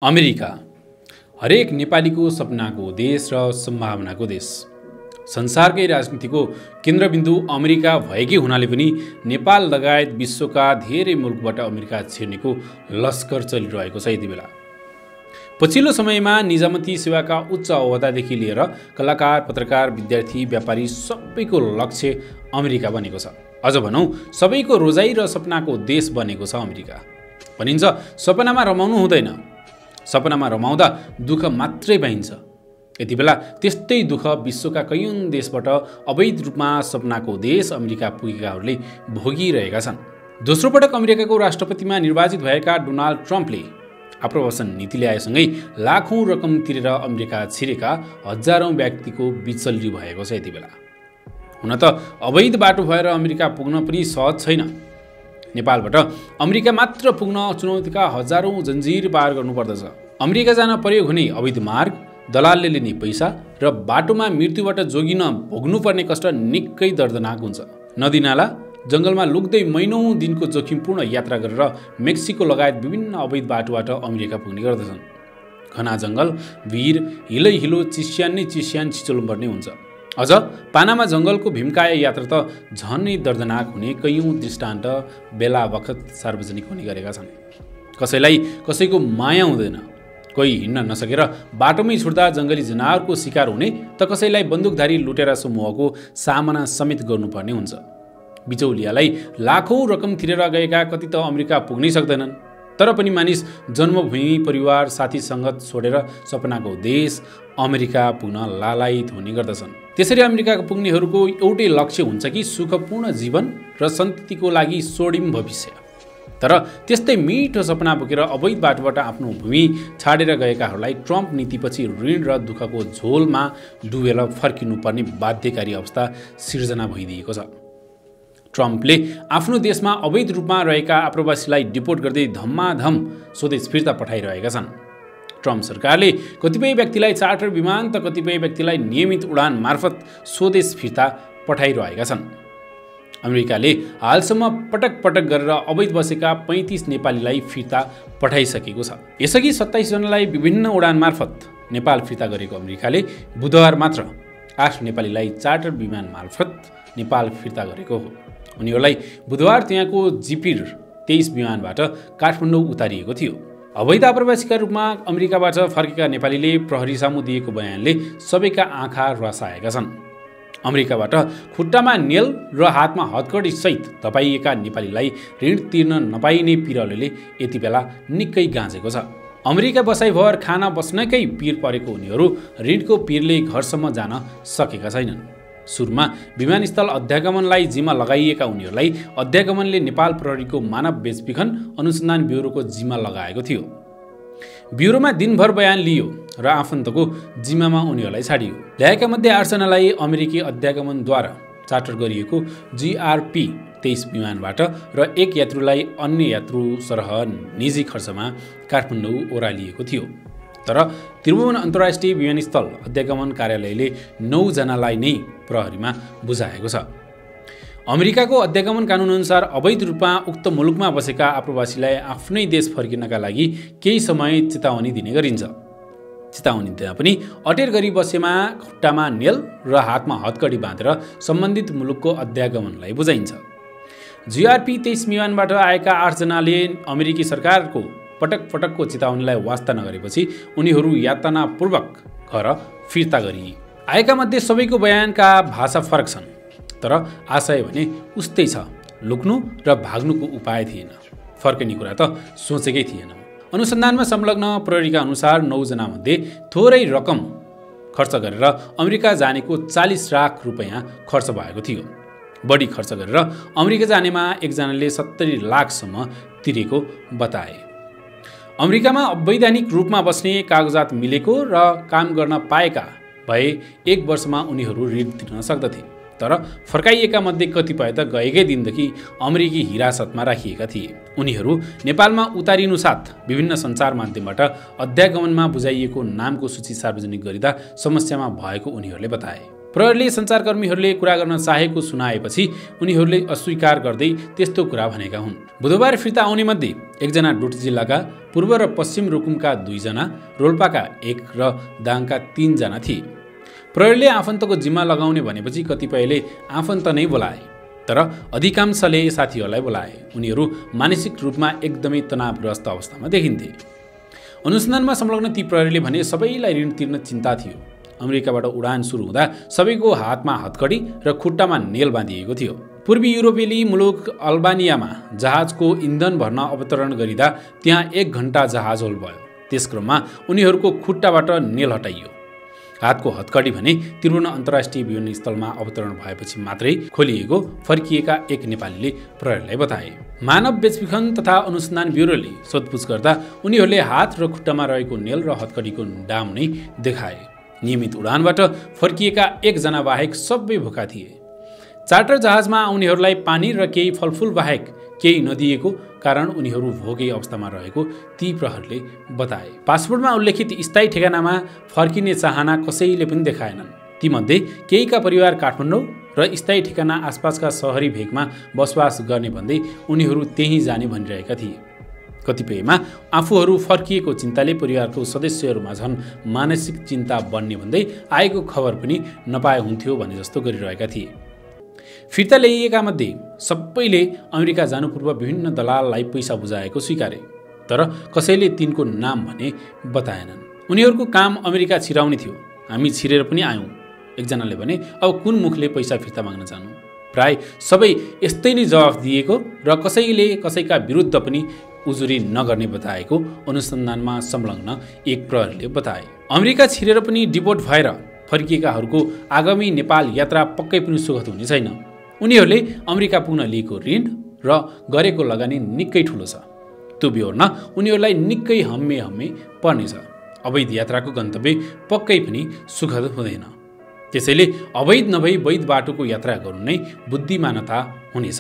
America हरेक नेपालीको सपनाको देश र सम्भावनाको देश। संसारकै राजनीतिको केन्द्रबिन्दु अमेरिका भएकै हुनाले पनि नेपाल लगायत विश्वका धेरै मुलुकबाट अमेरिका छिर्नेको लस्कर चलिरहेको छ। यति बेला पछिल्लो समयमा निजामती सेवाका उच्च अहोदादेखि लिएर कलाकार, पत्रकार, विद्यार्थी, व्यापारी सबैको लक्ष्य अमेरिका बनेको छ। अझ भनौँ सबैको रोजाइ र सपनाको देश बनेको छ अमेरिका। भनिन्छ सपनामा रमाउनु हुँदैन, सपनामा रमाउँदा दुःख मात्रै पाइन्छ। यति बेला त्यस्तै दुःख विश्वका कैयौं देशबाट अवैध रूपमा सपनाको देश अमेरिका पुगेकाहरूले भोगिरहेका छन्। दोस्रो पटक अमेरिकाको राष्ट्रपतिमा निर्वाचित भएका डोनाल्ड ट्रम्पले आप्रवासन नीति ल्याएसँगै लाखौं रकम तिरेर अमेरिका छिरेका हजारौं व्यक्तिको बिचल्ली भएको छ। यति बेला हुन त अवैध बाटो भएर अमेरिका पुग्न पनि सहज छैन। नेपालबाट अमेरिका मात्र पुग्न चुनौतीका हजारौं जन्जिर पार गर्नुपर्दछ। अमेरिका जान प्रयोग हुने अवैध मार्ग, दलालले लिने पैसा र बाटोमा मृत्युबाट जोगिन भोग्नुपर्ने कष्ट निकै दर्दनाक हुन्छ। नदीनाला जङ्गलमा लुक्दै महिनौं दिनको जोखिमपूर्ण यात्रा गरेर मेक्सिको लगायत विभिन्न अवैध बाटोबाट अमेरिका पुग्ने गर्दछन्। घना जङ्गल, भिर, हिलै हिलो, चिस्यान नै चिस्यान छिचोल्नुपर्ने हुन्छ। अझ पानामा जङ्गलको भीमकाय यात्रा त झनै दर्दनाक हुने कैयौं दृष्टान्त बेला बखत सार्वजनिक हुने गरेका छन्। कसैलाई कसैको माया हुँदैन, कोही हिँड्न नसकेर बाटोमै छुट्दा जङ्गली जनावरको शिकार हुने त कसैलाई बन्दुकधारी लुटेरा समूहको सामना समेत गर्नुपर्ने हुन्छ। बिचौलियालाई लाखौं रकम तिरेर गएका कति त अमेरिका पुग्नै सक्दैनन्। तर पनि मानिस जन्मभूमि, परिवार, साथी सङ्गत छोडेर सपनाको देश अमेरिका पुग्न लालायित हुने गर्दछन्। त्यसरी अमेरिका पुग्नेहरूको एउटै लक्ष्य हुन्छ कि सुखपूर्ण जीवन र सन्ततिको लागि स्वर्णिम भविष्य। तर त्यस्तै मिठो सपना बोकेर अवैध बाटोबाट आफ्नो भूमि छाडेर गएकाहरूलाई ट्रम्प नीतिपछि ऋण र दुःखको झोलमा डुबेर फर्किनुपर्ने बाध्यकारी अवस्था सिर्जना भइदिएको छ। ट्रम्पले आफ्नो देशमा अवैध रूपमा रहेका आप्रवासीलाई डिपोर्ट गर्दै धम्माधम स्वदेश फिर्ता पठाइरहेका छन्। ट्रम्प सरकारले कतिपय व्यक्तिलाई चार्टर विमान त कतिपय व्यक्तिलाई नियमित उडान मार्फत स्वदेश फिर्ता पठाइरहेका छन्। अमेरिकाले हालसम्म पटक पटक गरेर अवैध बसेका 35 नेपालीलाई फिर्ता पठाइसकेको छ। यसअघि 27 जनालाई विभिन्न उडान मार्फत नेपाल फिर्ता गरेको अमेरिकाले बुधबार मात्र 8 नेपालीलाई चार्टर विमान मार्फत नेपाल फिर्ता गरेको हो। उनीहरूलाई बुधबार त्यहाँको जिपिर 23 विमानबाट काठमाडौँ उतारिएको थियो। अवैध आप्रवासीका रूपमा अमेरिकाबाट फर्केका नेपालीले प्रहरी सामु दिएको बयानले सबैका आँखा रसाएका छन्। अमेरिकाबाट खुट्टामा नेल र हातमा हतकडी सहित धपाइएका नेपालीलाई ऋण तिर्न नपाइने पिरले यति बेला निकै गाँजेको छ। अमेरिका बसाइभर खाना बस्नकै पिर परेको उनीहरू ऋणको पिरले घरसम्म जान सकेका छैनन्। सुरुमा विमानस्थल अध्यागमनलाई जिम्मा लगाइएका उनीहरूलाई अध्यागमनले नेपाल प्रहरीको मानव बेचबिखन अनुसन्धान ब्युरोको जिम्मा लगाएको थियो। ब्युरोमा दिनभर बयान लियो र आफन्तको जिम्मामा उनीहरूलाई छाडियो। ल्याएका मध्ये 8 जनालाई अमेरिकी अध्यागमनद्वारा चार्टर गरिएको GRP 23 विमानबाट र 1 यात्रुलाई अन्य यात्रु सरह निजी खर्चमा काठमाडौँ ओह्रालिएको थियो। तर त्रिभुवन अन्तर्राष्ट्रिय विमानस्थल अध्यागमन कार्यालयले 9 जनालाई नै प्रहरीमा बुझाएको छ। अमेरिकाको अध्यागमन कानुनअनुसार अवैध रूपमा उक्त मुलुकमा बसेका आप्रवासीलाई आफ्नै देश फर्किनका लागि केही समय चेतावनी दिने गरिन्छ। चेतावनी दिँदा पनि अटेर गरी बसेमा खुट्टामा नेल र हातमा हतकडी बाँधेर सम्बन्धित मुलुकको अध्यागमनलाई बुझाइन्छ। GRP 23 विमानबाट आएका 8 जनाले अमेरिकी सरकारको पटक पटकको चेतावनीलाई वास्ता नगरेपछि उनीहरू यातनापूर्वक घर फिर्ता गरिए। आएका मध्ये सबैको बयानका भाषा फरक छन्, तर आशय भने उस्तै छ। लुक्नु र भाग्नुको उपाय थिएन, फर्किने कुरा त सोचेकै थिएन। अनुसन्धानमा संलग्न प्रहरीका अनुसार 9 जनामध्ये थोरै रकम खर्च गरेर अमेरिका जानेको 40 लाख रुपैयाँ खर्च भएको थियो। बढी खर्च गरेर अमेरिका जानेमा एकजनाले 70 लाखसम्म तिरेको बताए। अमेरिकामा अवैधानिक रूपमा बस्ने कागजात मिलेको र काम गर्न पाएका भए 1 वर्षमा उनीहरू ऋण तिर्न सक्दथे। तर फर्काइएका मध्ये कतिपय त गएकै दिनदेखि अमेरिकी हिरासतमा राखिएका थिए। उनीहरू नेपालमा उतारिनु साथ विभिन्न सञ्चार माध्यमबाट अध्यागमनमा बुझाइएको नामको सूची सार्वजनिक गरिँदा समस्यामा भएको उनीहरूले बताए। प्रहरीले सञ्चारकर्मीहरूले कुरा गर्न चाहेको सुनाएपछि उनीहरूले अस्वीकार गर्दै त्यस्तो कुरा भनेका हुन्। बुधबार फिर्ता आउने मध्ये एकजना डोटी जिल्लाका पूर्व र पश्चिम रुकुमका 2 जना, रोल्पाका 1 र दाङका 3 जना थिए। प्रहरीले आफन्तको जिम्मा लगाउने भनेपछि कतिपयले आफन्त नै बोलाए, तर अधिकांशले साथीहरूलाई बोलाए। उनीहरू मानसिक रूपमा एकदमै तनावग्रस्त अवस्थामा देखिन्थे। अनुसन्धानमा संलग्न ती प्रहरीले भने सबैलाई ऋण तिर्न चिन्ता थियो। अमेरिकाबाट उडान सुरु हुँदा सबैको हातमा हत्कडी र खुट्टामा नेल बाँधिएको थियो। पूर्वी युरोपेली मुलुक अल्बानियामा जहाजको इन्धन भर्न अवतरण गरिँदा त्यहाँ 1 घण्टा जहाज होल भयो। त्यसक्रममा उनीहरूको खुट्टाबाट नेल हटाइयो। हातको हत्कडी भने त्रिभुवन अन्तर्राष्ट्रिय विमानस्थलमा अवतरण भएपछि मात्रै खोलिएको फर्किएका एक नेपालीले प्रहरीलाई बताए। मानव बेचबिखन तथा अनुसन्धान ब्युरोले सोधपुछ गर्दा उनीहरूले हात र खुट्टामा रहेको नेल र हत्कडीको डाम नै देखाए। नियमित उडानबाट फर्किएका 1 जना बाहेक सबै भोका थिए। चार्टर जहाजमा उनीहरूलाई पानी र केही फलफुल बाहेक केही नदिएको कारण उनीहरू भोकै अवस्थामा रहेको ती प्रहरीले बताए। पासपोर्टमा उल्लेखित स्थायी ठेगानामा फर्किने चाहना कसैले पनि देखाएनन्। तीमध्ये केहीका परिवार काठमाडौँ र स्थायी ठेगाना आसपासका सहरी भेगमा बसोबास गर्ने भन्दै उनीहरू त्यहीँ जाने भनिरहेका थिए। कतिपयमा आफूहरू फर्किएको चिन्ताले परिवारको सदस्यहरूमा झन् मानसिक चिन्ता बढ्ने भन्दै आएको खबर पनि नपाए हुन्थ्यो भने जस्तो गरिरहेका थिए। फिर्ता ल्याइएका मध्ये सबैले अमेरिका जानु पूर्व विभिन्न दलाललाई पैसा बुझाएको स्वीकारे, तर कसैले तिनको नाम भने बताएनन्। उनीहरूको काम अमेरिका छिराउने थियो। हामी छिरेर पनि आयौँ, एकजनाले भने। अब कुन मुखले पैसा फिर्ता माग्न जानु? प्राय सबै यस्तै नै जवाफ दिएको र कसैले कसैका विरुद्ध पनि उजुरी नगर्ने बताएको अनुसन्धानमा संलग्न एक प्रहरीले बताए। अमेरिका छिरेर पनि डिपोर्ट भएर फर्किएकाहरूको आगामी नेपाल यात्रा पक्कै पनि सुखद हुने छैन। उनीहरूले अमेरिका पुग्न लिएको ऋण र गरेको लगानी निकै ठुलो छ। त्यो बेहोर्न उनीहरूलाई निकै हम्मे पर्नेछ। अवैध यात्राको गन्तव्य पक्कै पनि सुखद हुँदैन। त्यसैले अवैध नभई वैध बाटोको यात्रा गर्नु नै बुद्धिमानता हुनेछ।